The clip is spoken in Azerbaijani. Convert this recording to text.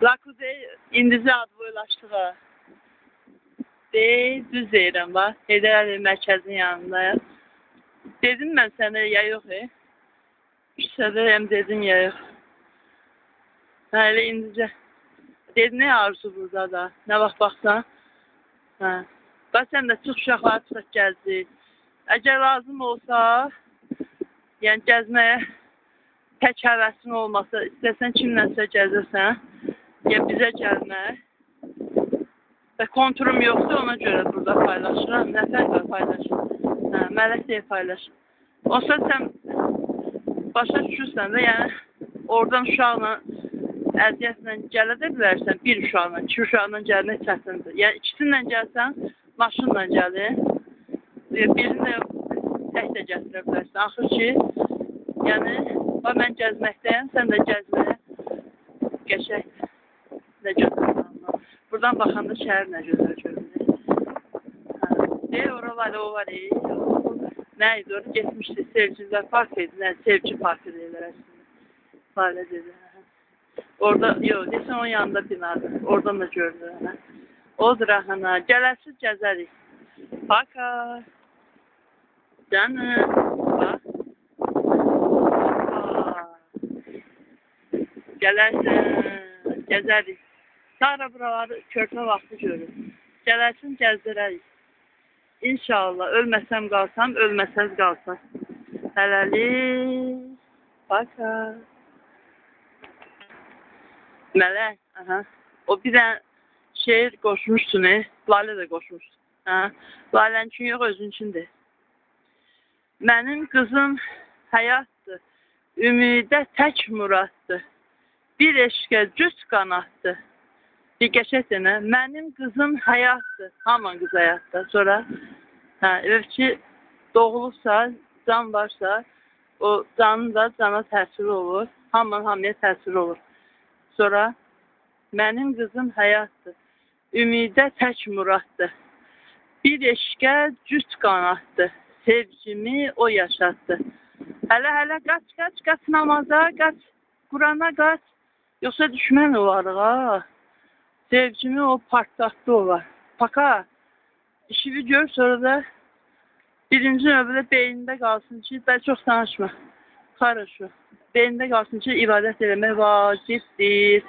Lakudey indicə adboylaşdığa. Düz deyirəm, bax. Heydər Əliyev mərkəzinin yanındayım. Dedim mən sənə ya yox, Küçədəyəm dedim ya yox. Elə indicə. Dedim, nə arzu burada da? Nə vaxt baxsan? Hə. Bax, sən də çıx uşaqları çıxaq gəzdik. Əgər lazım olsa, yəni gəzməyə tək həvəsin olmasa, istəsən kimlənsə gəzirsən, ya bizə gəlmək. Və konturum yoxdur, ona görə burada paylaşıram. Nəfər var paylaşıram. Hə, Mələk deyə paylaşıram. Olsa sən başa düşürsən də, yəni oradan uşaqla, əziyyətlə gələ də bilərsən. Bir uşaqla, iki uşaqla gəlmək çətindir. Yəni ikisinlə gəlsən, maşınla gəlin. Birini də tək də gətirə bilərsən. Axır ki, yəni, mən gəzməkdəyəm, sən də gəzməyə qəşəkdir. Nə gözəl. Buradan baxanda şəhər nə gözəl görünür. Oralarda o var. Nə idi? Orada getmişdi. Sevgilər park idi. Sevgi parkı deyirlər əslində. Failə dedi. Orada, yox, desən onun yanında binadır. Oradan da görünür. Odur, gələsiz gəzərik. Paka. Canım. Bax. Gələrsən. Gəzərik. Sonra buraları körpə vaxtı görür. Gələrsin, gəzdirərik. İnşallah, ölməsəm qalsam, ölməsəz qalsam. Hələlik. Baka. Mələk, o bir dənə şeir qoşmuşsun, Lalə də qoşmuşsun. Lalənin üçün yox, özün üçündür. Mənim qızım həyatdır, ümidə tək muraddır. Bir eşqə cüz qanaddır. Bir qəşək denə, mənim qızım həyatdır, hamın qız həyatdır. Sonra, elə ki, doğulubsa, can varsa, o canın da cana təsiri olur, hamın hamıya təsiri olur. Sonra, mənim qızım həyatdır, ümidə tək muraddır. Bir eşqə cüt qanaddır, sevgimi o yaşatdı. Hələ, qaç namaza, qaç, Qurana qaç, yoxsa düşmən olarıq, ha. Sevgimi o partlatdı olar. Paka, işini gör, sonra da birinci növbədə beynində qalsın ki, ben çox danışma. Karışma. Beynində qalsın ki, ibadət eləmək vacibdir.